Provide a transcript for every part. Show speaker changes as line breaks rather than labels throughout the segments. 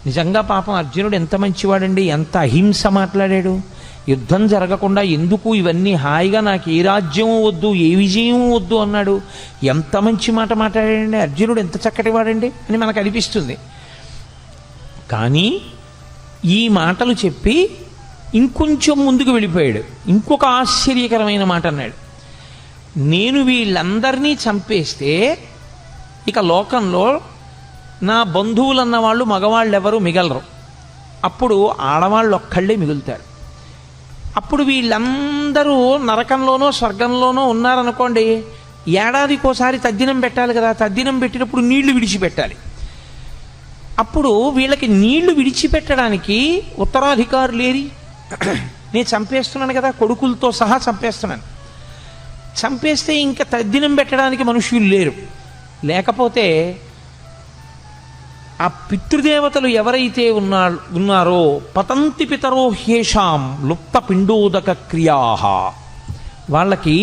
నిజంగా పాపం అర్జునుడు ఎంత మంచివాడండి, ఎంత అహింస మాట్లాడాడు. యుద్ధం జరగకుండా ఎందుకు ఇవన్నీ, హాయిగా నాకు ఏ రాజ్యం వద్దు, ఏ విజయం వద్దు అన్నాడు. ఎంత మంచి మాట మాట్లాడాడండి అర్జునుడు, ఎంత చక్కటి వాడండి అని మనకు అనిపిస్తుంది. కానీ ఈ మాటలు చెప్పి ఇంకొంచెం ముందుకు వెళ్ళిపోయాడు. ఇంకొక ఆశ్చర్యకరమైన మాట అన్నాడు. నేను వీళ్ళందరినీ చంపేస్తే ఇక లోకంలో నా బంధువులన్న వాళ్ళు మగవాళ్ళు ఎవరు మిగలరు, అప్పుడు ఆడవాళ్ళు ఒక్కళ్ళే మిగులుతారు. అప్పుడు వీళ్ళందరూ నరకంలోనో స్వర్గంలోనో ఉన్నారనుకోండి, ఏడాదికోసారి తద్దినం పెట్టాలి కదా, తద్దినం పెట్టినప్పుడు నీళ్లు విడిచిపెట్టాలి. అప్పుడు వీళ్ళకి నీళ్లు విడిచిపెట్టడానికి ఉత్తరాధికారులు లేరి, నేను చంపేస్తున్నాను కదా, కొడుకులతో సహా చంపేస్తున్నాను, చంపేస్తే ఇంకా తద్దినం పెట్టడానికి మనుషులు లేరు. లేకపోతే ఆ పితృదేవతలు ఎవరైతే ఉన్నారో పతంతి పితరో హ్యేషాం లుప్త పిండోదక క్రియా, వాళ్ళకి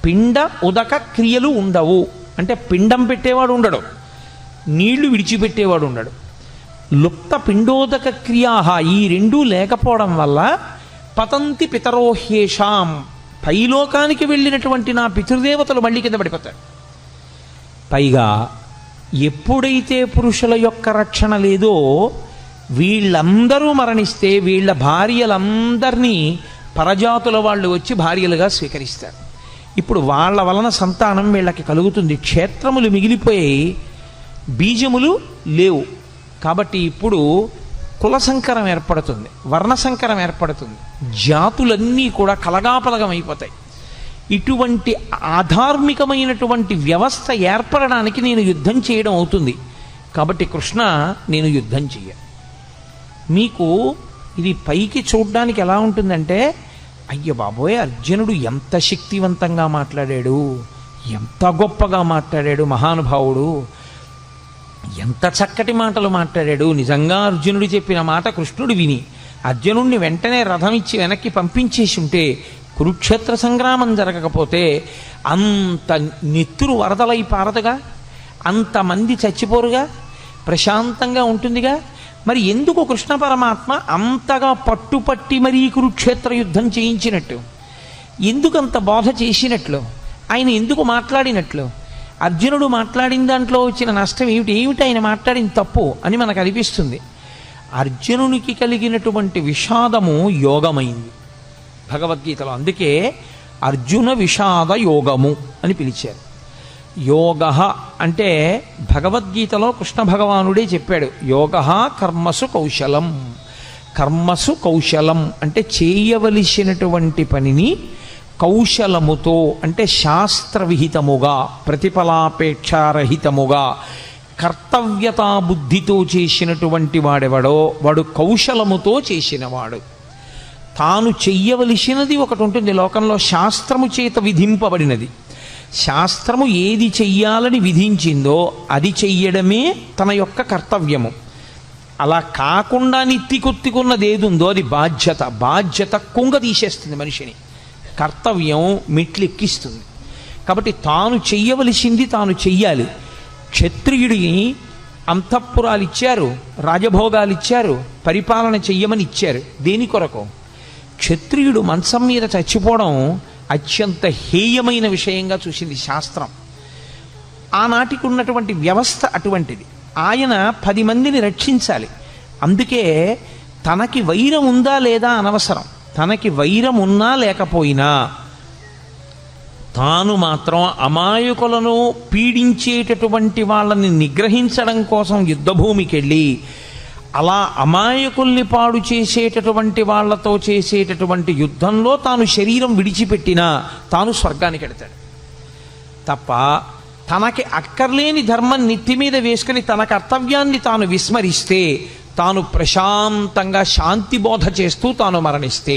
పిండ ఉదక క్రియలు ఉండవు. అంటే పిండం పెట్టేవాడు ఉండడు, నీళ్లు విడిచిపెట్టేవాడు ఉండడు. లుప్త పిండోదక క్రియా, ఈ రెండూ లేకపోవడం వల్ల పతంతి పితరో హ్యేషాం, పైలోకానికి వెళ్ళినటువంటి నా పితృదేవతలు మళ్ళీ కింద పడిపోతారు. పైగా ఎప్పుడైతే పురుషుల యొక్క రక్షణ లేదో వీళ్ళందరూ మరణిస్తే వీళ్ళ భార్యలందరినీ పరజాతుల వాళ్ళు వచ్చి భార్యలుగా స్వీకరిస్తారు. ఇప్పుడు వాళ్ళ వలన సంతానం వీళ్ళకి కలుగుతుంది. క్షేత్రములు మిగిలిపోయి బీజములు లేవు కాబట్టి ఇప్పుడు కుల సంకరం ఏర్పడుతుంది, వర్ణ సంకరం ఏర్పడుతుంది, జాతులన్నీ కూడా కలగాపలగం అయిపోతాయి. ఇటువంటి ఆధార్మికమైనటువంటి వ్యవస్థ ఏర్పడడానికి నేను యుద్ధం చేయడం అవుతుంది. కాబట్టి కృష్ణ, నేను యుద్ధం చెయ్య. మీకు ఇది పైకి చూడడానికి ఎలా ఉంటుందంటే, అయ్య బాబోయ్ అర్జునుడు ఎంత శక్తివంతంగా మాట్లాడాడు, ఎంత గొప్పగా మాట్లాడాడు మహానుభావుడు, ఎంత చక్కటి మాటలు మాట్లాడాడు. నిజంగా అర్జునుడు చెప్పిన మాట కృష్ణుడు విని అర్జునుడిని వెంటనే రథం ఇచ్చి వెనక్కి పంపించేసి ఉంటే కురుక్షేత్ర సంగ్రామం జరగకపోతే అంత నెత్తురు వరదలై పారదుగా, అంతమంది చచ్చిపోరుగా, ప్రశాంతంగా ఉంటుందిగా. మరి ఎందుకు కృష్ణ పరమాత్మ అంతగా పట్టుపట్టి మరీ కురుక్షేత్ర యుద్ధం చేయించినట్టు, ఎందుకంత బోధ చేసినట్లు, ఆయన ఎందుకు మాట్లాడినట్లు? అర్జునుడు మాట్లాడిన దాంట్లో వచ్చిన నష్టం ఏమిటి ఆయన మాట్లాడిన తప్పు అని మనకు అనిపిస్తుంది. అర్జునునికి కలిగినటువంటి విషాదము యోగమైంది భగవద్గీతలో. అందుకే అర్జున విషాద యోగము అని పిలిచారు. యోగ అంటే భగవద్గీతలో కృష్ణ భగవానుడే చెప్పాడు, యోగ కర్మసు కౌశలం. కర్మసు కౌశలం అంటే చేయవలసినటువంటి పనిని కౌశలముతో, అంటే శాస్త్రవిహితముగా, ప్రతిఫలాపేక్షారహితముగా, కర్తవ్యతా బుద్ధితో చేసినటువంటి వాడెవడో వాడు కౌశలముతో చేసినవాడు. తాను చెయ్యవలసినది ఒకటి ఉంటుంది లోకంలో, శాస్త్రము చేత విధింపబడినది. శాస్త్రము ఏది చెయ్యాలని విధించిందో అది చెయ్యడమే తన యొక్క కర్తవ్యము. అలా కాకుండా నెత్తికొత్తుకున్నది ఏది ఉందో అది బాధ్యత. బాధ్యత కుంగ తీసేస్తుంది మనిషిని, కర్తవ్యం మెట్లెక్కిస్తుంది. కాబట్టి తాను చెయ్యవలసింది తాను చెయ్యాలి. క్షత్రియుడిని అంతఃపురాలు ఇచ్చారు, రాజభోగాలు ఇచ్చారు, పరిపాలన చెయ్యమని ఇచ్చారు. దేని కొరకు? క్షత్రియుడు మంచం మీద చచ్చిపోవడం అత్యంత హేయమైన విషయంగా చూసింది శాస్త్రం. ఆనాటికి ఉన్నటువంటి వ్యవస్థ అటువంటిది. ఆయన 10 మందిని రక్షించాలి. అందుకే తనకి వైరం ఉందా లేదా అనవసరం, తనకి వైరం ఉన్నా లేకపోయినా తాను మాత్రం అమాయకులను పీడించేటటువంటి వాళ్ళని నిగ్రహించడం కోసం యుద్ధభూమికి వెళ్ళి అలా అమాయకుల్ని పాడు చేసేటటువంటి వాళ్లతో చేసేటటువంటి యుద్ధంలో తాను శరీరం విడిచిపెట్టినా తాను స్వర్గానికి వెడతాడు తప్ప తనకి అక్కర్లేని ధర్మం నెత్తి మీద వేసుకుని తన కర్తవ్యాన్ని తాను విస్మరిస్తే, తాను ప్రశాంతంగా శాంతి బోధ చేస్తూ తాను మరణిస్తే,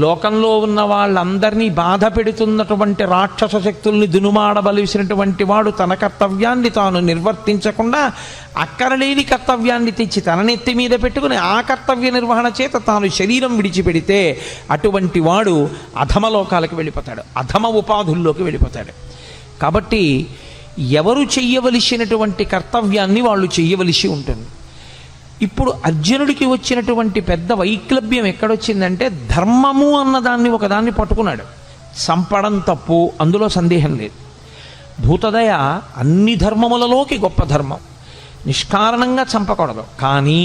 లోకంలో ఉన్న వాళ్ళందరినీ బాధ పెడుతున్నటువంటి రాక్షస శక్తుల్ని దునుమాడవలసినటువంటి వాడు తన కర్తవ్యాన్ని తాను నిర్వర్తించకుండా అక్కరలేని కర్తవ్యాన్ని తెచ్చి తన నెత్తి మీద పెట్టుకుని ఆ కర్తవ్య నిర్వహణ చేత తాను శరీరం విడిచిపెడితే అటువంటి వాడు అధమలోకాలకు వెళ్ళిపోతాడు, అధమ ఉపాధుల్లోకి వెళ్ళిపోతాడు. కాబట్టి ఎవరు చెయ్యవలసినటువంటి కర్తవ్యాన్ని వాళ్ళు చెయ్యవలసి ఉంటుంది. ఇప్పుడు అర్జునుడికి వచ్చినటువంటి పెద్ద వైక్లభ్యం ఎక్కడొచ్చిందంటే ధర్మము అన్నదాన్ని ఒకదాన్ని పట్టుకున్నాడు. చంపడం తప్పు, అందులో సందేహం లేదు. భూతదయ అన్ని ధర్మములలోకి గొప్ప ధర్మం, నిష్కారణంగా చంపకూడదు. కానీ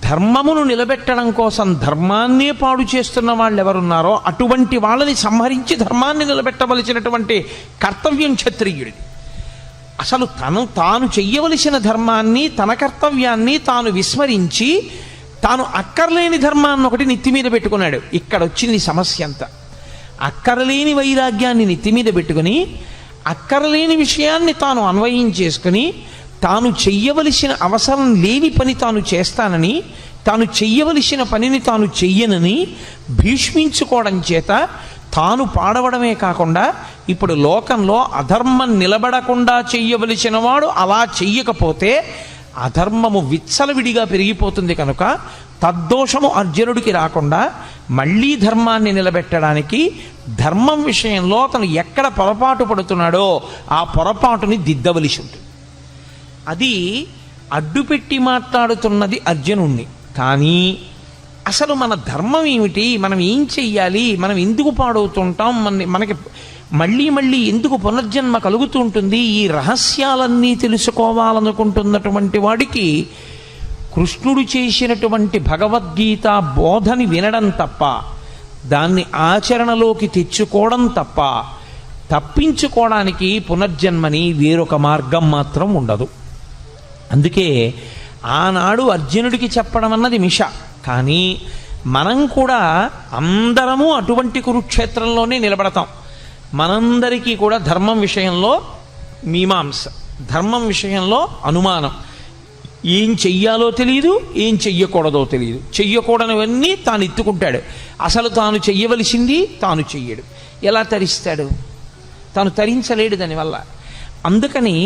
ధర్మమును నిలబెట్టడం కోసం ధర్మాన్నే పాడు చేస్తున్న వాళ్ళు ఎవరున్నారో అటువంటి వాళ్ళని సంహరించి ధర్మాన్ని నిలబెట్టవలసినటువంటి కర్తవ్యం క్షత్రియుడిది. అసలు తాను చెయ్యవలసిన ధర్మాన్ని, తన కర్తవ్యాన్ని తాను విస్మరించి తాను అక్కర్లేని ధర్మాన్ని ఒకటి నెత్తి మీద పెట్టుకున్నాడు. ఇక్కడ వచ్చింది సమస్య అంతా. అక్కరలేని వైరాగ్యాన్ని నెత్తి మీద పెట్టుకుని అక్కరలేని విషయాన్ని తాను అన్వయం చేసుకుని తాను చెయ్యవలసిన అవసరం లేని పని తాను చేస్తానని, తాను చెయ్యవలసిన పనిని తాను చెయ్యనని భీష్మించుకోవడం చేత తాను పాడవడమే కాకుండా ఇప్పుడు లోకంలో అధర్మం నిలబడకుండా చెయ్యవలసిన వాడు అలా చెయ్యకపోతే అధర్మము విచ్చలవిడిగా పెరిగిపోతుంది. కనుక తద్దోషము అర్జునుడికి రాకుండా మళ్ళీ ధర్మాన్ని నిలబెట్టడానికి ధర్మం విషయంలో అతను ఎక్కడ పొరపాటు పడుతున్నాడో ఆ పొరపాటుని దిద్దవలసి ఉంటుంది. అది అడ్డుపెట్టి మాట్లాడుతున్నది అర్జునుణ్ణి. కానీ అసలు మన ధర్మం ఏమిటి, మనం ఏం చెయ్యాలి, మనం ఎందుకు పాడవుతుంటాం, మనకి మళ్ళీ మళ్ళీ ఎందుకు పునర్జన్మ కలుగుతూ ఉంటుంది, ఈ రహస్యాలన్నీ తెలుసుకోవాలనుకుంటున్నటువంటి వాడికి కృష్ణుడు చేసినటువంటి భగవద్గీత బోధని వినడం తప్ప, దాన్ని ఆచరణలోకి తెచ్చుకోవడం తప్ప తప్పించుకోవడానికి పునర్జన్మని వేరొక మార్గం మాత్రం ఉండదు. అందుకే ఆనాడు అర్జునుడికి చెప్పడం అన్నది మిష. కానీ మనం కూడా అందరము అటువంటి కురుక్షేత్రంలోనే నిలబడతాం. మనందరికీ కూడా ధర్మం విషయంలో మీమాంస, ధర్మం విషయంలో అనుమానం, ఏం చెయ్యాలో తెలియదు, ఏం చెయ్యకూడదో తెలియదు. చెయ్యకూడనివన్నీ తాను ఎత్తుకుంటాడు, అసలు తాను చెయ్యవలసింది తాను చెయ్యడు. ఎలా తరిస్తాడు? తాను తరించలేడు దానివల్ల. అందుకని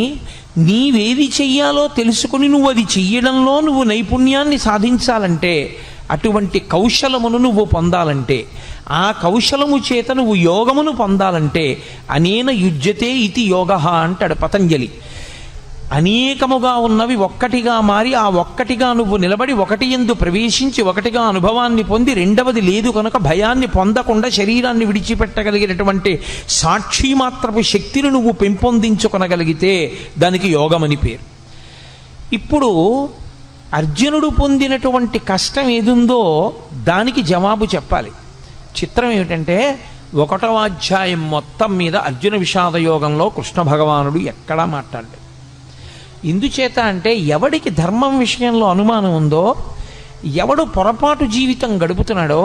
నీవేది చెయ్యాలో తెలుసుకుని నువ్వు అది చెయ్యడంలో నువ్వు నైపుణ్యాన్ని సాధించాలంటే, అటువంటి కౌశలమును నువ్వు పొందాలంటే, ఆ కౌశలము చేత నువ్వు యోగమును పొందాలంటే అనేన యుజ్యతే ఇతి యోగః అంటాడు పతంజలి. అనేకముగా ఉన్నవి ఒక్కటిగా మారి ఆ ఒక్కటిగా నువ్వు నిలబడి ఒకటి యందు ప్రవేశించి ఒకటిగా అనుభవాన్ని పొంది రెండవది లేదు కనుక భయాన్ని పొందకుండా శరీరాన్ని విడిచిపెట్టగలిగినటువంటి సాక్షి మాత్రపు శక్తిని నువ్వు పెంపొందించుకొనగలిగితే దానికి యోగమని పేరు. ఇప్పుడు అర్జునుడు పొందినటువంటి కష్టం ఏదుందో దానికి జవాబు చెప్పాలి. చిత్రం ఏమిటంటే 1వ అధ్యాయం మొత్తం మీద అర్జున విషాద యోగంలో కృష్ణ భగవానుడు ఎక్కడా మాట్లాడలేదు. ఎందుచేత అంటే ఎవడికి ధర్మం విషయంలో అనుమానం ఉందో, ఎవడు పొరపాటు జీవితం గడుపుతున్నాడో,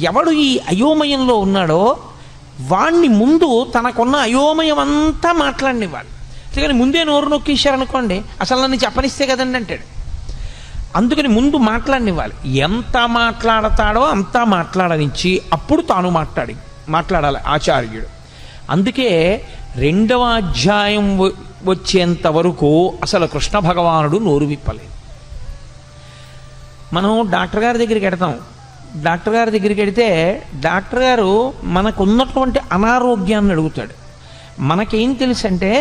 ఎవడు ఈ అయోమయంలో ఉన్నాడో వాణ్ణి ముందు తనకున్న అయోమయం అంతా మాట్లాడినివ్వాలి. అందుకని ముందే నోరు నొక్కేశారనుకోండి, అసలు నన్ను చెప్పనిస్తే కదండి అంటాడు. అందుకని ముందు మాట్లాడినివ్వాలి. ఎంత మాట్లాడతాడో అంతా మాట్లాడనిచ్చి అప్పుడు తాను మాట్లాడాలి ఆచార్యుడు. అందుకే 2వ అధ్యాయం వచ్చేంత వరకు అసలు కృష్ణ భగవానుడు నోరు విప్పలేదు. మనం డాక్టర్ గారి దగ్గరికి వెడతాం. డాక్టర్ గారి దగ్గరికి వెడితే డాక్టర్ గారు మనకున్నటువంటి అనారోగ్యాన్ని అడుగుతాడు. మనకేం తెలుసు అంటే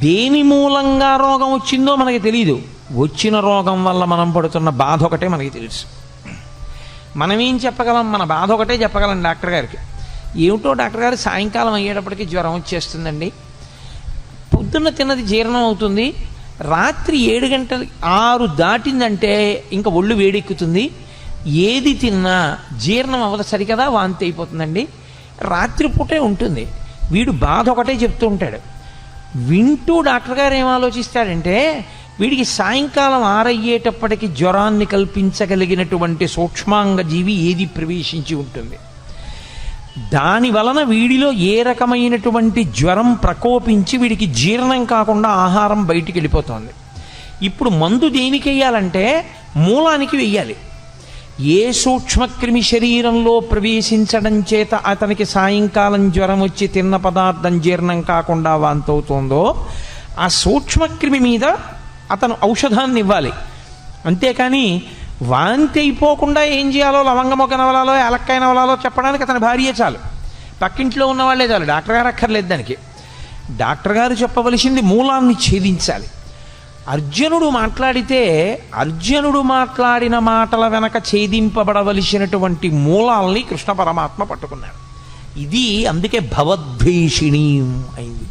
దేని మూలంగా రోగం వచ్చిందో మనకి తెలియదు, వచ్చిన రోగం వల్ల మనం పడుతున్న బాధ ఒకటే మనకి తెలుసు. మనమేం చెప్పగలం? మన బాధ ఒకటే చెప్పగలం డాక్టర్ గారికి. ఏమిటో డాక్టర్ గారు సాయంకాలం అయ్యేటప్పటికి జ్వరం వచ్చేస్తుందండి, పొద్దున్న తిన్నది జీర్ణం అవుతుంది, రాత్రి 7 గంటలు 6 దాటిందంటే ఇంకా ఒళ్ళు వేడెక్కుతుంది, ఏది తిన్నా జీర్ణం అవ్వదు, సరికదా వాంతి అయిపోతుందండి, రాత్రిపూటే ఉంటుంది. వీడు బాధ ఒకటే చెప్తూ ఉంటాడు. వింటూ డాక్టర్ గారు ఏం ఆలోచిస్తాడంటే వీడికి సాయంకాలం 6 అయ్యేటప్పటికి జ్వరాన్ని కల్పించగలిగినటువంటి సూక్ష్మాంగ జీవి ఏది ప్రవేశించి ఉంటుంది, దాని వలన వీడిలో ఏ రకమైనటువంటి జ్వరం ప్రకోపించి వీడికి జీర్ణం కాకుండా ఆహారం బయటికి వెళ్ళిపోతుంది. ఇప్పుడు మందు దేనికి వెయ్యాలంటే మూలానికి వెయ్యాలి. ఏ సూక్ష్మక్రిమి శరీరంలో ప్రవేశించడం చేత అతనికి సాయంకాలం జ్వరం వచ్చి తిన్న పదార్థం జీర్ణం కాకుండా వాంతవుతుందో ఆ సూక్ష్మక్రిమి మీద అతను ఔషధాన్ని ఇవ్వాలి. అంతేకాని వాంతి అయిపోకుండా ఏం చేయాలో లవంగమొక నవలాలో ఏలక్కాయ నవలాలో చెప్పడానికి అతని భార్య చాలు, పక్కింట్లో ఉన్నవాళ్లే చాలు, డాక్టర్ గారు అక్కర్లేదు దానికి. డాక్టర్ గారు చెప్పవలసింది మూలాన్ని ఛేదించాలి. అర్జునుడు మాట్లాడితే అర్జునుడు మాట్లాడిన మాటల వెనక ఛేదింపబడవలసినటువంటి మూలాల్ని కృష్ణ పరమాత్మ పట్టుకున్నాడు. ఇది అందుకే భవద్భీషిణి అయింది.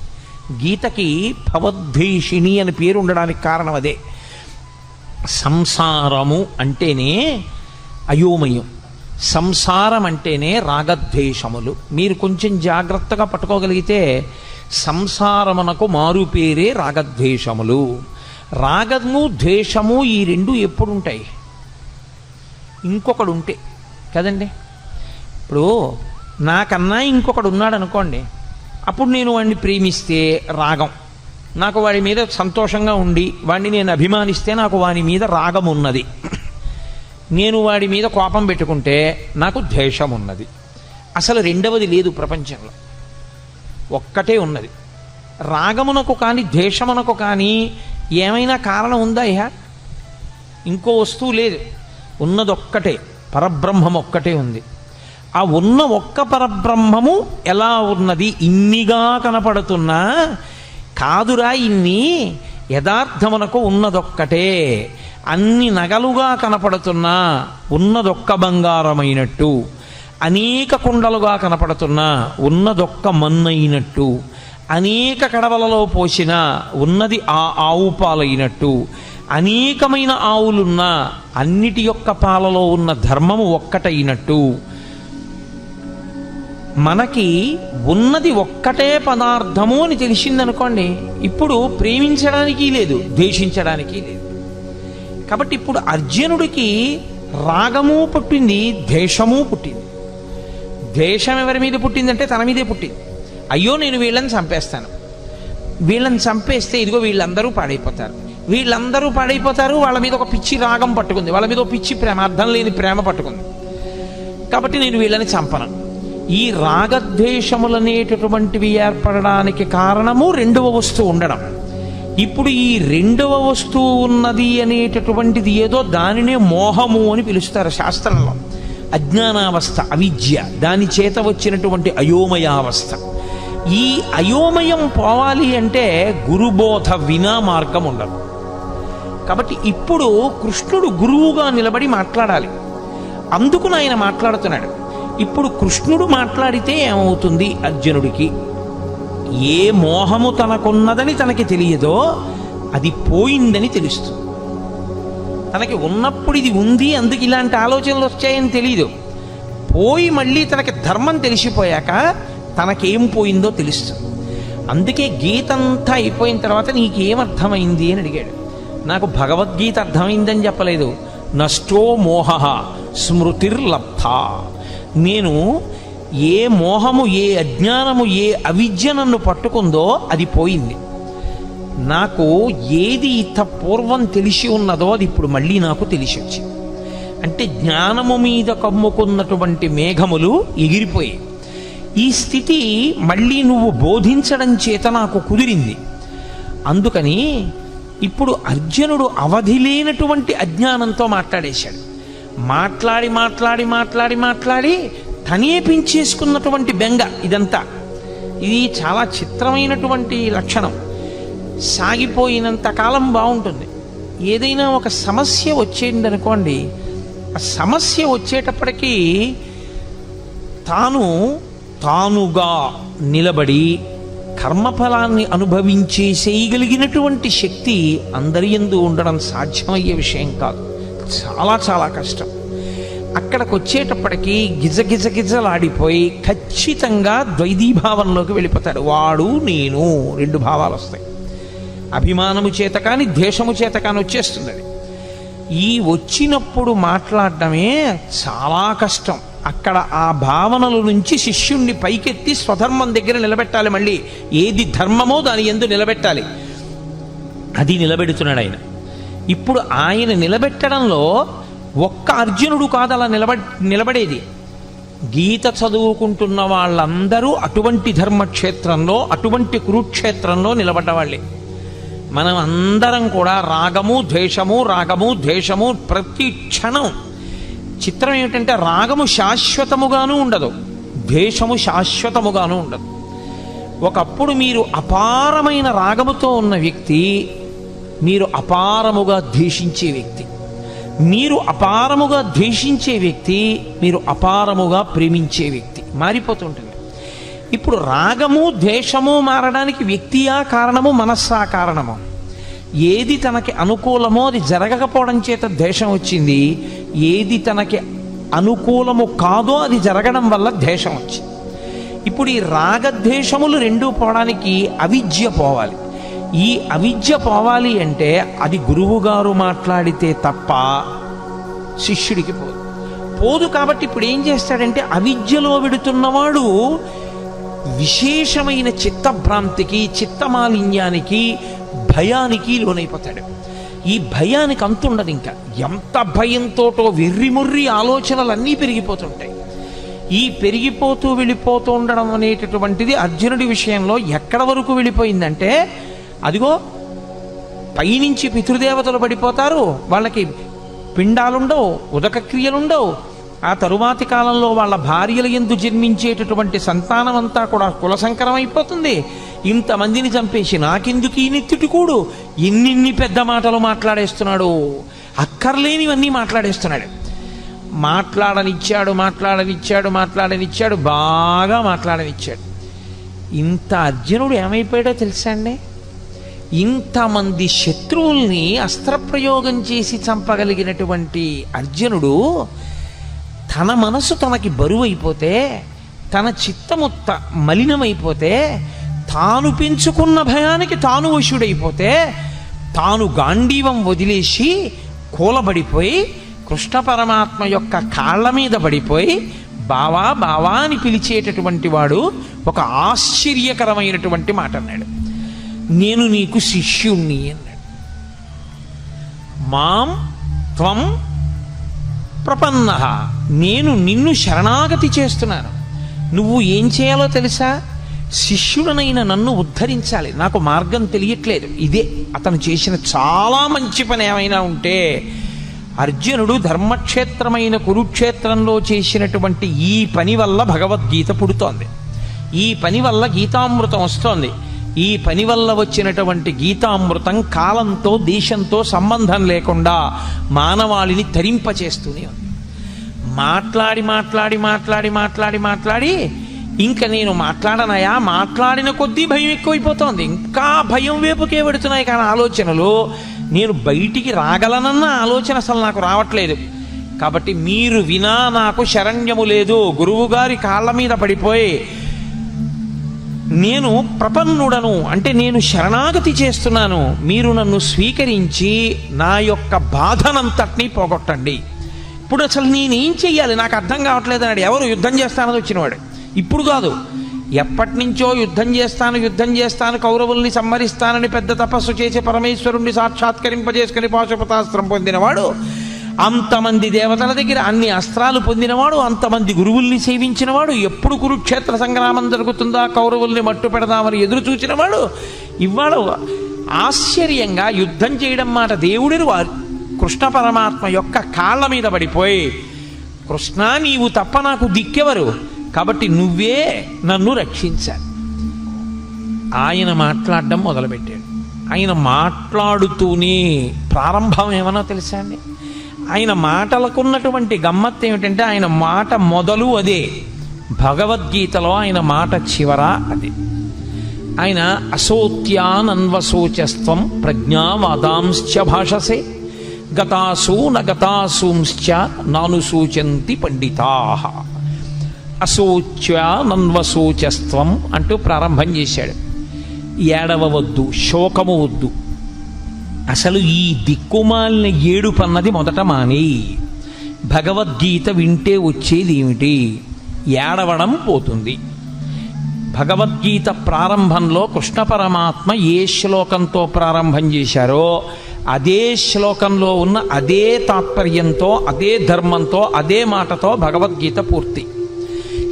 గీతకి భవద్భీషిణి అని పేరు ఉండడానికి కారణం అదే. సంసారము అంటేనే అయోమయం, సంసారం అంటేనే రాగద్వేషములు. మీరు కొంచెం జాగ్రత్తగా పట్టుకోగలిగితే సంసారమునకు మారు పేరే రాగద్వేషములు. రాగము ద్వేషము ఈ రెండు ఎప్పుడు ఉంటాయి? ఇంకొకడు ఉంటే కదండి. ఇప్పుడు నాకన్నా ఇంకొకడు ఉన్నాడు అనుకోండి, అప్పుడు నేను వాడిని ప్రేమిస్తే రాగం, నాకు వాడి మీద సంతోషంగా ఉండి వాడిని నేను అభిమానిస్తే నాకు వాడి మీద రాగం ఉన్నది. నేను వాడి మీద కోపం పెట్టుకుంటే నాకు ద్వేషం ఉన్నది. అసలు రెండవది లేదు ప్రపంచంలో, ఒక్కటే ఉన్నది. రాగమునకు కానీ ద్వేషమునకు కానీ ఏమైనా కారణం ఉందా? ఇంకో వస్తువు లేదు, ఉన్నదొక్కటే, పరబ్రహ్మం ఒక్కటే ఉంది. ఆ ఉన్న ఒక్క పరబ్రహ్మము ఎలా ఉన్నది? ఇన్నిగా కనపడుతున్నా కాదురా, ఇన్ని యథార్థమునకు ఉన్నదొక్కటే. అన్ని నగలుగా కనపడుతున్నా ఉన్నదొక్క బంగారమైనట్టు, అనేక కుండలుగా కనపడుతున్నా ఉన్నదొక్క మన్నైనట్టు, అనేక కడవలలో పోసిన ఉన్నది ఆ ఆవు పాలైనట్టు, అనేకమైన ఆవులున్నా అన్నిటి యొక్క పాలలో ఉన్న ధర్మము ఒక్కటైనట్టు, మనకి ఉన్నది ఒక్కటే పదార్థము అని తెలిసిందనుకోండి, ఇప్పుడు ప్రేమించడానికి లేదు, ద్వేషించడానికి లేదు. కాబట్టి ఇప్పుడు అర్జునుడికి రాగము పుట్టింది, ద్వేషము పుట్టింది. ద్వేషం ఎవరి మీద పుట్టిందంటే తన మీదే పుట్టింది. అయ్యో నేను వీళ్ళని చంపేస్తాను, వీళ్ళని చంపేస్తే ఇదిగో వీళ్ళందరూ పాడైపోతారు, వీళ్ళందరూ పాడైపోతారు. వాళ్ళ మీద ఒక పిచ్చి రాగం పట్టుకుంది, వాళ్ళ మీద ఒక పిచ్చి ప్రేమ, అర్థం లేని ప్రేమ పట్టుకుంది. కాబట్టి నేను వీళ్ళని చంపను. ఈ రాగద్వేషములనేటటువంటివి ఏర్పడడానికి కారణము రెండవ వస్తువు ఉండడం. ఇప్పుడు ఈ రెండవ వస్తువు ఉన్నది అనేటటువంటిది ఏదో, దానినే మోహము అని పిలుస్తారు శాస్త్రంలో. అజ్ఞానావస్థ, అవిద్య, దాని చేత వచ్చినటువంటి అయోమయావస్థ. ఈ అయోమయం పోవాలి అంటే గురుబోధ వినా మార్గం ఉండదు. కాబట్టి ఇప్పుడు కృష్ణుడు గురువుగా నిలబడి మాట్లాడాలి. అందుకు ఆయన మాట్లాడుతున్నాడు. ఇప్పుడు కృష్ణుడు మాట్లాడితే ఏమవుతుంది? అర్జునుడికి ఏ మోహము తనకున్నదని తనకి తెలియదో అది పోయిందని తెలుస్తుంది. తనకి ఉన్నప్పుడు ఇది ఉంది, అందుకు ఇలాంటి ఆలోచనలు వచ్చాయని తెలియదు. పోయి మళ్ళీ తనకి ధర్మం తెలిసిపోయాక తనకేం పోయిందో తెలుస్తుంది. అందుకే గీత అంతా అయిపోయిన తర్వాత నీకేమర్థమైంది అని అడిగాడు. నాకు భగవద్గీత అర్థమైందని చెప్పలేదు. నష్టో మోహ స్మృతిర్లబ్ధ. నేను ఏ మోహము, ఏ అజ్ఞానము, ఏ అవిద్య నన్ను పట్టుకుందో అది పోయింది. నాకు ఏది పూర్వం తెలిసి ఉన్నదో అది ఇప్పుడు మళ్ళీ నాకు తెలిసి వచ్చింది. అంటే జ్ఞానము మీద కమ్ముకున్నటువంటి మేఘములు ఎగిరిపోయాయి. ఈ స్థితి మళ్ళీ నువ్వు బోధించడం చేత నాకు కుదిరింది. అందుకని ఇప్పుడు అర్జునుడు అవధి లేనటువంటి అజ్ఞానంతో మాట్లాడేశాడు. మాట్లాడి మాట్లాడి మాట్లాడి మాట్లాడి తనే పెంచేసుకున్నటువంటి బెంగ ఇదంతా. ఇది చాలా చిత్రమైనటువంటి లక్షణం. సాగిపోయినంత కాలం బాగుంటుంది. ఏదైనా ఒక సమస్య వచ్చేసిందనుకోండి, ఆ సమస్య వచ్చేటప్పటికీ తానుగా నిలబడి కర్మఫలాన్ని అనుభవించేసేయగలిగినటువంటి శక్తి అందరి యందు ఉండడం సాధ్యమయ్యే విషయం కాదు. చాలా చాలా కష్టం. అక్కడికి వచ్చేటప్పటికీ గిజగిజగిజలాడిపోయి ఖచ్చితంగా ద్వైతీభావంలోకి వెళ్ళిపోతాడు. వాడు నేను రెండు భావాలు వస్తాయి. అభిమానము చేత కానీ ద్వేషము చేత కానీ వచ్చేస్తుంది. అది ఈ వచ్చినప్పుడు మాట్లాడటమే చాలా కష్టం. అక్కడ ఆ భావనల నుంచి శిష్యుణ్ణి పైకెత్తి స్వధర్మం దగ్గర నిలబెట్టాలి. మళ్ళీ ఏది ధర్మమో దాని యందు నిలబెట్టాలి. అది నిలబెడుతున్నాడు ఆయన. ఇప్పుడు ఆయన నిలబెట్టడంలో ఒక్క అర్జునుడు కాదు అలా నిలబడేది. గీత చదువుకుంటున్న వాళ్ళందరూ అటువంటి ధర్మక్షేత్రంలో, అటువంటి కురుక్షేత్రంలో నిలబడ్డవాళ్ళే. మనం అందరం కూడా రాగము ద్వేషము ప్రతి క్షణం. చిత్రం ఏమిటంటే రాగము శాశ్వతముగాను ఉండదు, ద్వేషము శాశ్వతముగాను ఉండదు. ఒకప్పుడు మీరు అపారమైన రాగముతో ఉన్న వ్యక్తి మీరు అపారముగా ద్వేషించే వ్యక్తి. మీరు అపారముగా ద్వేషించే వ్యక్తి, మీరు అపారముగా ప్రేమించే వ్యక్తి మారిపోతుంటుంది. ఇప్పుడు రాగము ద్వేషము మారడానికి వ్యక్తియా కారణము, మనస్సా కారణము? ఏది తనకి అనుకూలమో అది జరగకపోవడం చేత ద్వేషం వచ్చింది, ఏది తనకి అనుకూలము కాదో అది జరగడం వల్ల ద్వేషం వచ్చింది. ఇప్పుడు ఈ రాగద్వేషములు రెండూ పోవడానికి అవిద్య పోవాలి. ఈ అవిద్య పోవాలి అంటే అది గురువుగారు మాట్లాడితే తప్ప శిష్యుడికి పోదు. కాబట్టి ఇప్పుడు ఏం చేస్తాడంటే, అవిద్యలో విడుతున్నవాడు విశేషమైన చిత్తభ్రాంతికి, చిత్తమాలిన్యానికి, భయానికి లోనైపోతాడు. ఈ భయానికి అంతుండదు. ఇంకా ఎంత భయంతోటో వెర్రిముర్రి ఆలోచనలన్నీ పెరిగిపోతుంటాయి. ఈ పెరిగిపోతూ వెళ్ళిపోతూ ఉండడం అనేటటువంటిది అర్జునుడి విషయంలో ఎక్కడ వరకు వెళ్ళిపోయిందంటే, అదిగో పైనుంచి పితృదేవతలు పడిపోతారు, వాళ్ళకి పిండాలుండవు, ఉదక క్రియలుండవు. ఆ తరువాతి కాలంలో వాళ్ళ భార్యల యందు జన్మించేటటువంటి సంతానం అంతా కూడా కులసంకరం అయిపోతుంది. ఇంతమందిని చంపేసి నాకెందుకు ఈ నెత్తుటికూడు, ఎన్నిన్ని పెద్ద మాటలు మాట్లాడేస్తున్నాడు, అక్కర్లేనివన్నీ మాట్లాడేస్తున్నాడు. మాట్లాడనిచ్చాడు, బాగా మాట్లాడనిచ్చాడు. ఇంత అర్జునుడు ఏమైపోయాడో తెలుసా అండి? ఇంతమంది శత్రువుల్ని అస్త్రప్రయోగం చేసి చంపగలిగినటువంటి అర్జునుడు తన మనసు తనకి బరువైపోతే, తన చిత్తము మలినమైపోతే, తాను పెంచుకున్న భయానికి తాను వశుడైపోతే, తాను గాంధీవం వదిలేసి కూలబడిపోయి కృష్ణ పరమాత్మ యొక్క కాళ్ళ మీద పడిపోయి బావా బావా అని పిలిచేటటువంటి వాడు ఒక ఆశ్చర్యకరమైనటువంటి మాట అన్నాడు. నేను నీకు శిష్యుణ్ణి అన్నాడు. మాం త్వం ప్రపన్నః, నేను నిన్ను శరణాగతి చేస్తున్నాను. నువ్వు ఏం చేయాలో తెలుసా? శిష్యుడనైన నన్ను ఉద్ధరించాలి. నాకు మార్గం తెలియట్లేదు. ఇదే అతను చేసిన చాలా మంచి పని. ఏమైనా ఉంటే అర్జునుడు ధర్మక్షేత్రమైన కురుక్షేత్రంలో చేసినటువంటి ఈ పని వల్ల భగవద్గీత పుడుతోంది. ఈ పని వల్ల గీతామృతం వస్తోంది. ఈ పని వల్ల వచ్చినటువంటి గీతామృతం కాలంతో, దేశంతో సంబంధం లేకుండా మానవాళిని తరింపచేస్తూనే ఉంది. మాట్లాడి ఇంకా నేను మాట్లాడనయా, మాట్లాడిన కొద్దీ భయం ఎక్కువైపోతోంది. ఇంకా భయం వైపుకే పెడుతున్నాయి కానీ ఆలోచనలు. నేను బయటికి రాగలనన్న ఆలోచన అసలు నాకు రావట్లేదు. కాబట్టి మీరు వినా నాకు శరణ్యము లేదు. గురువుగారి కాళ్ళ మీద పడిపోయి నేను ప్రపన్నుడను అంటే నేను శరణాగతి చేస్తున్నాను, మీరు నన్ను స్వీకరించి నా యొక్క బాధనంతటినీ పోగొట్టండి. ఇప్పుడు అసలు నేనేం చెయ్యాలి నాకు అర్థం కావట్లేదు అన్నాడు. ఎవరు? యుద్ధం చేస్తానని వచ్చినవాడు. ఇప్పుడు కాదు, ఎప్పటి నుంచో యుద్ధం చేస్తాను, కౌరవుల్ని సంహరిస్తానని పెద్ద తపస్సు చేసి పరమేశ్వరుణ్ణి సాక్షాత్కరింపజేసుకుని పాశుపతాస్త్రం పొందినవాడు, అంతమంది దేవతల దగ్గర అన్ని అస్త్రాలు పొందినవాడు, అంతమంది గురువుల్ని సేవించినవాడు, ఎప్పుడు కురుక్షేత్ర సంగ్రామం జరుగుతుందా కౌరవుల్ని మట్టు పెడదామని ఎదురు చూచినవాడు, ఇవాళ ఆశ్చర్యంగా యుద్ధం చేయడం మాట దేవుడిని కృష్ణ పరమాత్మ యొక్క కాళ్ళ మీద పడిపోయి, కృష్ణ నీవు తప్ప నాకు దిక్కెవరు, కాబట్టి నువ్వే నన్ను రక్షించాలి. ఆయన మాట్లాడడం మొదలుపెట్టాడు. ఆయన మాట్లాడుతూనే ప్రారంభం ఏమన్నా తెలుసా అండి? ఆయన మాటలకున్నటువంటి గమ్మత్తు ఏమిటంటే, ఆయన మాట మొదలు అదే, భగవద్గీతలో ఆయన మాట చివర అదే. ఆయన అసోత్యానన్వశోచస్త్వం ప్రజ్ఞావాదాంశ్చ భాషసే గతాసూ నగతాసూంశ్చ నానుసూచంతి పండితాః. అశోచ్యానన్వశోచస్త్వం అంటూ ప్రారంభం చేశాడు. ఏడవవద్దు, శోకము వద్దు, అసలు ఈ దిక్కుమాలిన ఏడుపన్నది మొదట మాని. భగవద్గీత వింటే వచ్చేది ఏమిటి? ఏడవడం పోతుంది. భగవద్గీత ప్రారంభంలో కృష్ణ పరమాత్మ ఏ శ్లోకంతో ప్రారంభం చేశారో అదే శ్లోకంలో ఉన్న అదే తాత్పర్యంతో, అదే ధర్మంతో, అదే మాటతో భగవద్గీత పూర్తి.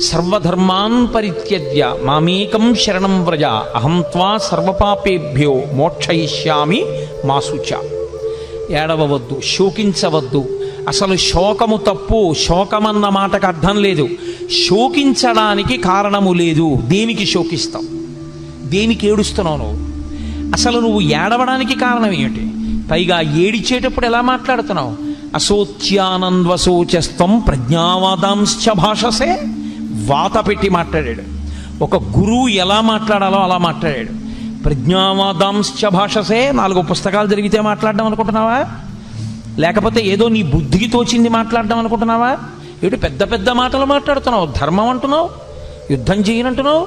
సర్వధర్మాన్ పరిత్యజ్య మామేకం శరణం వ్రజ అహం త్వా సర్వపాపేభ్యో మోక్షయిష్యామి మా శుచ. ఏడవవద్దు, శోకించవద్దు. అసలు శోకము తప్పు. శోకమన్న మాటకు అర్థం లేదు. శోకించడానికి కారణము లేదు. దేనికి శోకిస్తావు? దేనికి ఏడుస్తున్నావు నువ్వు? అసలు నువ్వు ఏడవడానికి కారణం ఏమిటి? పైగా ఏడిచేటప్పుడు ఎలా మాట్లాడుతున్నావు? అశోచ్యానంద్వశోచస్తం ప్రజ్ఞావాదాంశ్చ భాషసే. వాత పెట్టి మాట్లాడాడు. ఒక గురువు ఎలా మాట్లాడాలో అలా మాట్లాడాడు. ప్రజ్ఞావాదాంశ్చ భాషసే. 4 పుస్తకాలు జరిగితే మాట్లాడడం అనుకుంటున్నావా? లేకపోతే ఏదో నీ బుద్ధికి తోచింది మాట్లాడడం అనుకుంటున్నావా? ఏడు పెద్ద పెద్ద మాటలు మాట్లాడుతున్నావు. ధర్మం అంటున్నావు, యుద్ధం చేయనంటున్నావు,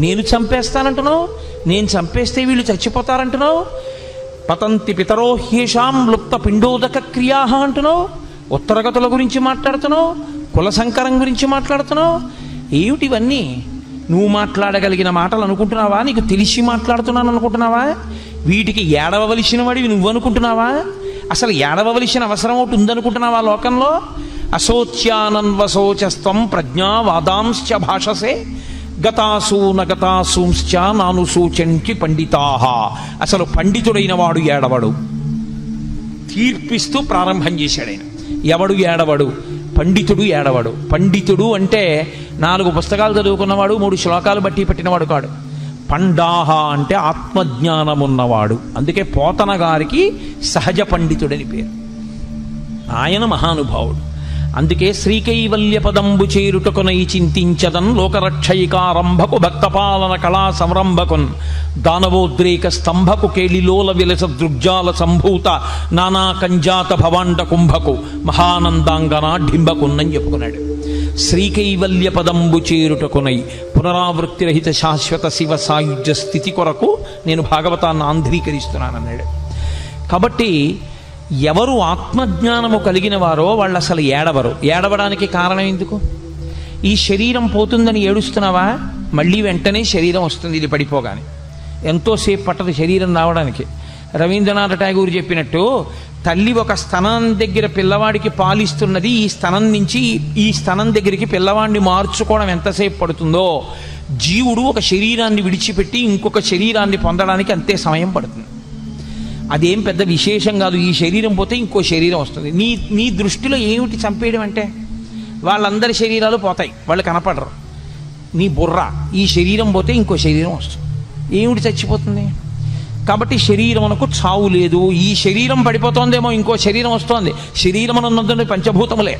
నేను చంపేస్తానంటున్నావు, నేను చంపేస్తే వీళ్ళు చచ్చిపోతారంటున్నావు, పతంతి పితరో హ్యేషాం లుప్త పిండోదక క్రియా అంటున్నావు, ఉత్తరగతుల గురించి మాట్లాడుతున్నావు, కుల సంకరం గురించి మాట్లాడుతున్నావు. ఏమిటివన్నీ? నువ్వు మాట్లాడగలిగిన మాటలు అనుకుంటున్నావా? నీకు తెలిసి మాట్లాడుతున్నాను అనుకుంటున్నావా? వీటికి ఏడవవలసిన వాడివి నువ్వు అనుకుంటున్నావా? అసలు ఏడవవలసిన అవసరం ఒకటి ఉందనుకుంటున్నావా లోకంలో? అశోచ్యానన్వశోచస్త్వం ప్రజ్ఞావాదాంశ్చ భాషసే గతాసూ నగతాసూంశ్చ నానుసూచంచి పండితాహ. అసలు పండితుడైన వాడు ఏడవడు. తీర్పిస్తూ ప్రారంభం చేశాడు ఆయన. ఎవడు ఏడవడు? పండితుడు ఏడవడు. పండితుడు అంటే 4 పుస్తకాలు చదువుకున్నవాడు, 3 శ్లోకాలు బట్టి పట్టినవాడు కాడు. పండాహ అంటే ఆత్మజ్ఞానమున్నవాడు. అందుకే పోతన గారికి సహజ పండితుడని పేరు. ఆయన మహానుభావుడు. అందుకే శ్రీకైవల్య పదంబు చేరుటకునై చింతించదన్ లోకరక్షయికారంభకు భక్తపాలన కళా సంరంభకున్ దానవోద్రేక స్తంభకు కేళిలోల విలస దృగ్జాల సంభూత నానా కంజాత భవాండ కుంభకు మహానందాంగనా ఢింబకున్నని చెప్పుకున్నాడు. శ్రీకైవల్య పదంబు చేరుటకునై పునరావృత్తిరహిత శాశ్వత శివ సాయుధ్య స్థితి కొరకు నేను భాగవతాన్ని ఆంధ్రీకరిస్తున్నానన్నాడు. కాబట్టి ఎవరు ఆత్మజ్ఞానము కలిగిన వారో వాళ్ళు అసలు ఏడవరు. ఏడవడానికి కారణం ఎందుకు? ఈ శరీరం పోతుందని ఏడుస్తున్నావా? మళ్ళీ వెంటనే శరీరం వస్తుంది. ఇది పడిపోగానే ఎంతోసేపు పట్టదు శరీరం రావడానికి. రవీంద్రనాథ్ ఠాగూర్ చెప్పినట్టు తల్లి ఒక స్తనం దగ్గర పిల్లవాడికి పాలిస్తున్నది, ఈ స్తనం నుంచి ఈ స్తనం దగ్గరికి పిల్లవాడిని మార్చుకోవడం ఎంతసేపు పడుతుందో, జీవుడు ఒక శరీరాన్ని విడిచిపెట్టి ఇంకొక శరీరాన్ని పొందడానికి అంతే సమయం పడుతుంది. అదేం పెద్ద విశేషం కాదు. ఈ శరీరం పోతే ఇంకో శరీరం వస్తుంది. నీ దృష్టిలో ఏమిటి చంపేయడం అంటే? వాళ్ళందరి శరీరాలు పోతాయి, వాళ్ళు కనపడరు. నీ బుర్ర ఈ శరీరం పోతే ఇంకో శరీరం వస్తుంది. ఏమిటి చచ్చిపోతుంది? కాబట్టి శరీరమునకు చావు లేదు. ఈ శరీరం పడిపోతోందేమో, ఇంకో శరీరం వస్తోంది. శరీరమునందు పంచభూతములే.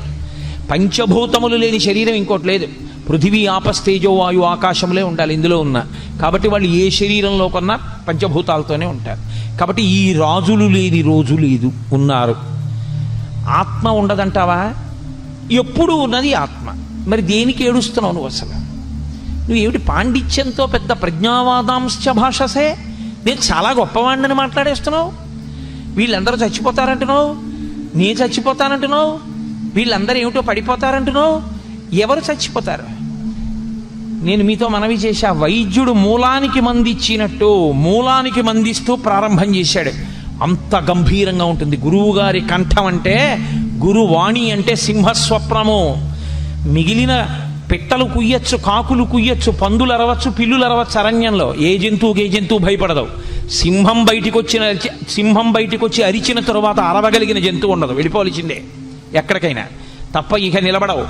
పంచభూతములు లేని శరీరం ఇంకోటి లేదు. పృథివీ ఆపస్తేజో వాయు ఆకాశములే ఉండాలి ఇందులో ఉన్న. కాబట్టి వాళ్ళు ఏ శరీరంలో కొన్నా పంచభూతాలతోనే ఉంటారు. కాబట్టి ఈ రాజులు లేని రోజు లేదు, ఉన్నారు. ఆత్మ ఉండదంటావా? ఎప్పుడు ఉన్నది ఆత్మ. మరి దేనికి ఏడుస్తున్నావు నువ్వు? అసలు నువ్వేమిటి పాండిత్యంతో పెద్ద ప్రజ్ఞావాదాంశ్చ భాషసే. నేను చాలా గొప్పవాడిని మాట్లాడేస్తున్నావు. వీళ్ళందరూ చచ్చిపోతారంటున్నావు, నేను చచ్చిపోతానంటున్నావు, వీళ్ళందరూ ఏమిటో పడిపోతారంటున్నావు. ఎవరు చచ్చిపోతారు? నేను మీతో మనవి చేశా, వైద్యుడు మూలానికి మందిచ్చినట్టు మూలానికి మందిస్తూ ప్రారంభం చేశాడు. అంత గంభీరంగా ఉంటుంది గురువు గారి కంఠం. అంటే గురువాణి అంటే సింహస్వప్నము. మిగిలిన పిట్టలు కుయ్యచ్చు, కాకులు కుయ్యచ్చు, పందులు అరవచ్చు, పిల్లులు అరవచ్చు. అరణ్యంలో ఏ జంతువు భయపడదు. సింహం బయటికి వచ్చి అరిచిన తరువాత అరవగలిగిన జంతువు ఉండదు, వెళ్ళిపోవలసిందే ఎక్కడికైనా, తప్ప ఇక నిలబడవు.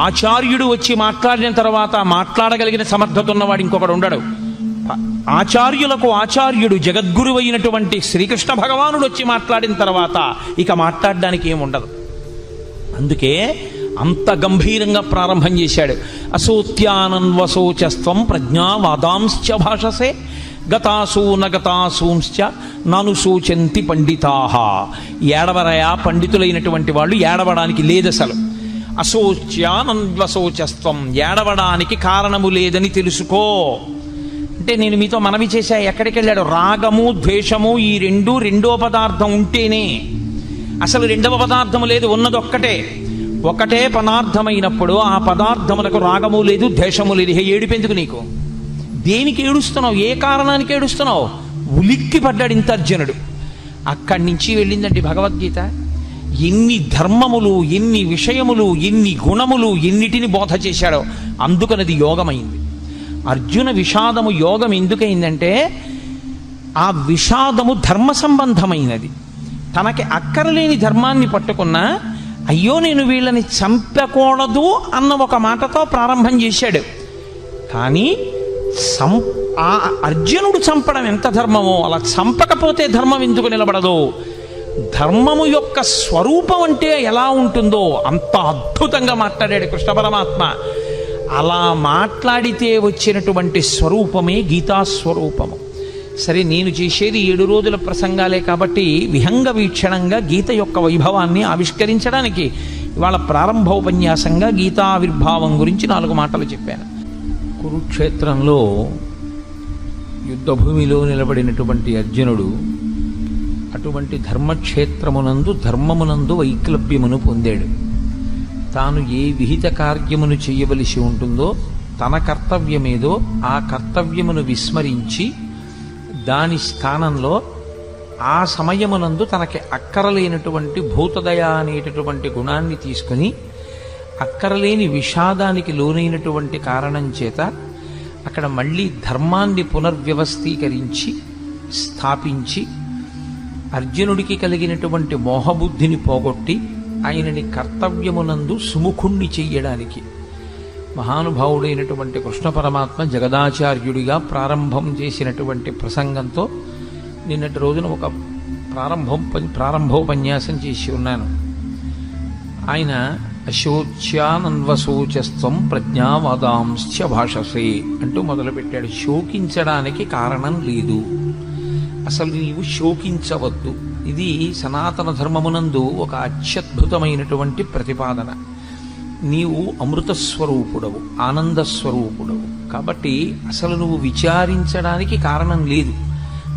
ఆచార్యుడు వచ్చి మాట్లాడిన తర్వాత మాట్లాడగలిగిన సమర్థత ఉన్నవాడు ఇంకొకడు ఉండడు. ఆచార్యులకు ఆచార్యుడు జగద్గురువు అయినటువంటి శ్రీకృష్ణ భగవానుడు వచ్చి మాట్లాడిన తర్వాత ఇక మాట్లాడడానికి ఏముండదు. అందుకే అంత గంభీరంగా ప్రారంభం చేశాడు. అశోత్యానన్వశోచస్త్వం ప్రజ్ఞావాదాంశ్చ భాషసే గతాసూ నగతాసూంశ్చ నానుసూచంతి పండితాహ. ఏడవరయా పండితులైనటువంటి వాళ్ళు ఏడవడానికి లేదసలు. అశోచ్యానన్వశోచస్త్వం, ఏడవడానికి కారణము లేదని తెలుసుకో. అంటే నేను మీతో మనవి చేశా, ఎక్కడికి వెళ్ళాడు? రాగము ద్వేషము ఈ రెండో పదార్థం ఉంటేనే. అసలు రెండవ పదార్థము లేదు, ఉన్నది ఒకటే పదార్థమైనప్పుడు ఆ పదార్థములకు రాగము లేదు, ద్వేషము లేదు. ఏడుపెందుకు నీకు? దేనికి ఏడుస్తున్నావు? ఏ కారణానికి ఏడుస్తున్నావు? ఉలిక్కి పడ్డాడు ఇంత అర్జునుడు. అక్కడి నుంచి వెళ్ళిందండి భగవద్గీత. ఎన్ని ధర్మములు, ఎన్ని విషయములు, ఎన్ని గుణములు, ఎన్నిటిని బోధ చేశాడో. అందుకనది యోగమైంది. అర్జున విషాదము యోగం ఎందుకైందంటే ఆ విషాదము ధర్మ సంబంధమైనది. తనకి అక్కరలేని ధర్మాన్ని పట్టుకున్నా అయ్యో నేను వీళ్ళని చంపకూడదు అన్న ఒక మాటతో ప్రారంభం చేశాడు. కానీ అర్జునుడు చంపడం ఎంత ధర్మమో అలా చంపకపోతే ధర్మం ఎందుకు నిలబడదు? ధర్మము యొక్క స్వరూపం అంటే ఎలా ఉంటుందో అంత అద్భుతంగా మాట్లాడాడు కృష్ణ పరమాత్మ. అలా మాట్లాడితే వచ్చినటువంటి స్వరూపమే గీతాస్వరూపము. సరే, నేను చేసేది 7 రోజుల ప్రసంగాలే కాబట్టి విహంగ వీక్షణంగా గీత యొక్క వైభవాన్ని ఆవిష్కరించడానికి ఇవాళ ప్రారంభోపన్యాసంగా గీతావిర్భావం గురించి 4 మాటలు చెప్పాను. కురుక్షేత్రంలో యుద్ధభూమిలో నిలబడినటువంటి అర్జునుడు అటువంటి ధర్మక్షేత్రమునందు ధర్మమునందు వైక్లభ్యమును పొందాడు. తాను ఏ విహిత కార్యమును చేయవలసి ఉంటుందో, తన కర్తవ్యమేదో ఆ కర్తవ్యమును విస్మరించి దాని స్థానంలో ఆ సమయమునందు తనకి అక్కరలేనటువంటి భూతదయ అనేటటువంటి గుణాన్ని తీసుకుని అక్కరలేని విషాదానికి లోనైనటువంటి కారణం చేత అక్కడ మళ్ళీ ధర్మాన్ని పునర్వ్యవస్థీకరించి స్థాపించి అర్జునుడికి కలిగినటువంటి మోహబుద్ధిని పోగొట్టి ఆయనని కర్తవ్యమునందు సుముఖుణ్ణి చెయ్యడానికి మహానుభావుడైనటువంటి కృష్ణ పరమాత్మ జగదాచార్యుడిగా ప్రారంభం చేసినటువంటి ప్రసంగంతో నిన్నటి రోజున ఒక ప్రారంభోపన్యాసం చేసి ఉన్నాను. ఆయన అశోచ్యానన్వశోచస్వం ప్రజ్ఞావాదాంశ్చ భాషసే అంటూ మొదలుపెట్టాడు. శోకించడానికి కారణం లేదు, అసలు నీవు శోకించవద్దు. ఇది సనాతన ధర్మమునందు ఒక అత్యద్భుతమైనటువంటి ప్రతిపాదన. నీవు అమృతస్వరూపుడవు, ఆనందస్వరూపుడవు, కాబట్టి అసలు నువ్వు విచారించడానికి కారణం లేదు,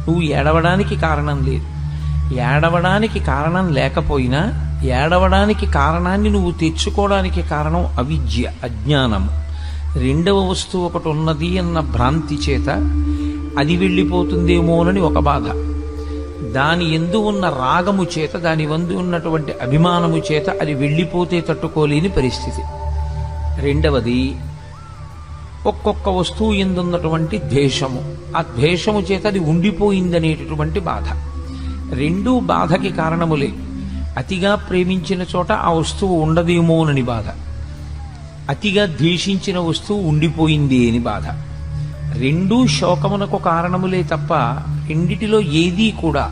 నువ్వు ఏడవడానికి కారణం లేదు. ఏడవడానికి కారణం లేకపోయినా ఏడవడానికి కారణాన్ని నువ్వు తెచ్చుకోవడానికి కారణం అవిద్య, అజ్ఞానము. రెండవ వస్తువు ఒకటి ఉన్నది అన్న భ్రాంతి చేత అది వెళ్ళిపోతుందేమోనని ఒక బాధ, దాని యందు ఉన్న రాగము చేత, దాని యందు ఉన్నటువంటి అభిమానము చేత అది వెళ్ళిపోతే తట్టుకోలేని పరిస్థితి. రెండవది ఒక్కొక్క వస్తువు ఎందున్నటువంటి ద్వేషము, ఆ ద్వేషము చేత అది ఉండిపోయిందనేటటువంటి బాధ. రెండూ బాధకి కారణములే. అతిగా ప్రేమించిన చోట ఆ వస్తువు ఉండదేమోనని బాధ, అతిగా ద్వేషించిన వస్తువు ఉండిపోయింది అని బాధ. రెండూ శోకమునకు కారణములే తప్ప రెండిటిలో ఏదీ కూడా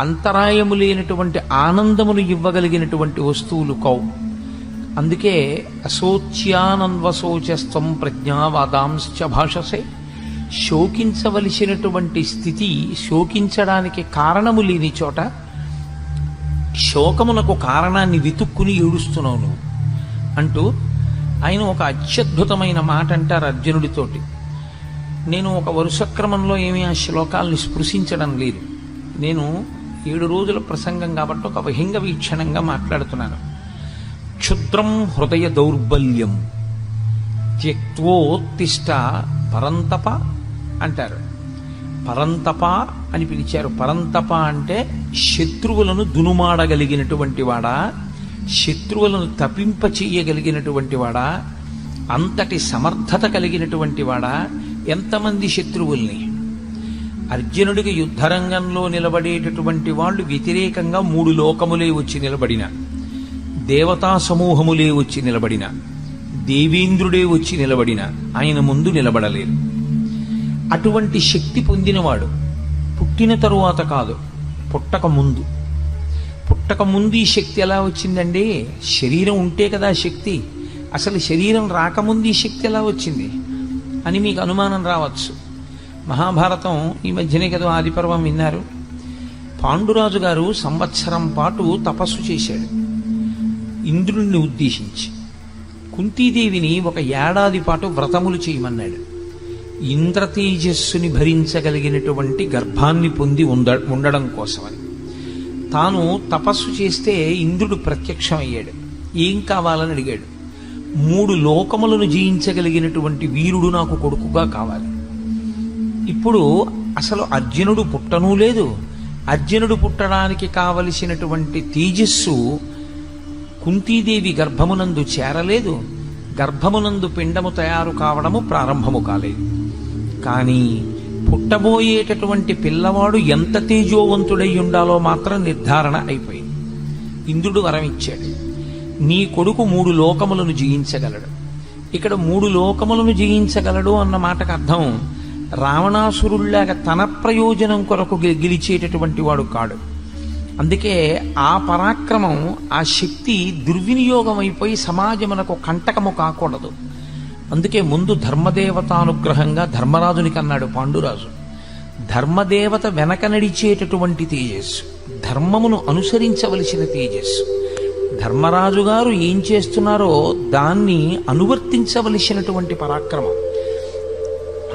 అంతరాయము లేనటువంటి ఆనందమును ఇవ్వగలిగినటువంటి వస్తువులు కావు. అందుకే అశోచ్యానన్వశోచస్వం ప్రజ్ఞావాదాంశ్చ భాషసే. శోకించవలసినటువంటి స్థితి, శోకించడానికి కారణము లేని చోట శోకమునకు కారణాన్ని వెతుక్కుని ఏడుస్తున్నావు నువ్వు అంటూ ఆయన ఒక అత్యద్భుతమైన మాట అంటారు అర్జునుడితోటి. నేను ఒక వరుసక్రమంలో ఏమీ ఆ శ్లోకాలని స్పృశించడం లేదు, నేను 7 రోజుల ప్రసంగం కాబట్టి ఒక విహంగ వీక్షణంగా మాట్లాడుతున్నాను. క్షుద్రం హృదయ దౌర్బల్యం త్యక్తోత్తిష్ట పరంతప అంటారు. పరంతప అని పిలిచారు. పరంతప అంటే శత్రువులను దునుమాడగలిగినటువంటి వాడా, శత్రువులను తపింప చెయ్యగలిగినటువంటి వాడా, అంతటి సమర్థత కలిగినటువంటి వాడా. ఎంతమంది శత్రువుల్ని! అర్జునుడికి యుద్ధరంగంలో నిలబడేటటువంటి వాళ్ళు వ్యతిరేకంగా 3 లోకములే వచ్చి నిలబడిన, దేవతా సమూహములే వచ్చి నిలబడిన, దేవేంద్రుడే వచ్చి నిలబడిన ఆయన ముందు నిలబడలేరు. అటువంటి శక్తి పొందినవాడు పుట్టిన తరువాత కాదు, పుట్టక ముందు. పుట్టక ముందు ఈ శక్తి ఎలా వచ్చిందండి? శరీరం ఉంటే కదా శక్తి. అసలు శరీరం రాకముందు ఈ శక్తి ఎలా వచ్చింది అని మీకు అనుమానం రావచ్చు. మహాభారతం ఈ మధ్యనే కదా ఆదిపర్వం విన్నారు. పాండురాజు గారు సంవత్సరం పాటు తపస్సు చేశాడు ఇంద్రుణ్ణి ఉద్దేశించి. కుంతీదేవిని 1 ఏడాది పాటు వ్రతములు చేయమన్నాడు. ఇంద్రతేజస్సుని భరించగలిగినటువంటి గర్భాన్ని పొంది ఉండడం కోసమని. తాను తపస్సు చేస్తే ఇంద్రుడు ప్రత్యక్షమయ్యాడు. ఏం కావాలని అడిగాడు. 3 లోకములను జయించగలిగినటువంటి వీరుడు నాకు కొడుకుగా కావాలి. ఇప్పుడు అసలు అర్జునుడు పుట్టనూ లేదు, అర్జునుడు పుట్టడానికి కావలసినటువంటి తేజస్సు కుంతీదేవి గర్భమునందు చేరలేదు, గర్భమునందు పిండము తయారు కావడము ప్రారంభము కాలేదు. కానీ పుట్టబోయేటటువంటి పిల్లవాడు ఎంత తేజోవంతుడై ఉండాలో మాత్రం నిర్ధారణ అయిపోయింది. ఇంద్రుడు వరం ఇచ్చాడు, నీ కొడుకు 3 లోకములను జయించగలడు. ఇక్కడ 3 లోకములను జయించగలడు అన్న మాటకు అర్థం రావణాసురుల్లాగా తన ప్రయోజనం కొరకు గెలిచేటటువంటి వాడు కాడు. అందుకే ఆ పరాక్రమం, ఆ శక్తి దుర్వినియోగం అయిపోయి సమాజమునకు కంటకము కాకూడదు. అందుకే ముందు ధర్మదేవతానుగ్రహంగా ధర్మరాజునికి అన్నాడు పాండురాజు. ధర్మదేవత వెనక నడిచేటటువంటి తేజస్సు, ధర్మమును అనుసరించవలసిన తేజస్సు. ధర్మరాజు గారు ఏం చేస్తున్నారో దాన్ని అనువర్తించవలసినటువంటి పరాక్రమం.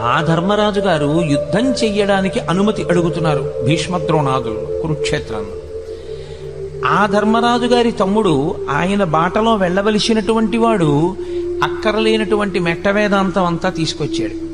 ఆ ధర్మరాజు గారు యుద్ధం చెయ్యడానికి అనుమతి అడుగుతున్నారు భీష్మద్రోణాదులు కురుక్షేత్రంలో. ఆ ధర్మరాజు గారి తమ్ముడు ఆయన బాటలో వెళ్ళవలసినటువంటి వాడు అక్కరలేనటువంటి మెట్ట వేదాంతం అంతా తీసుకొచ్చాడు.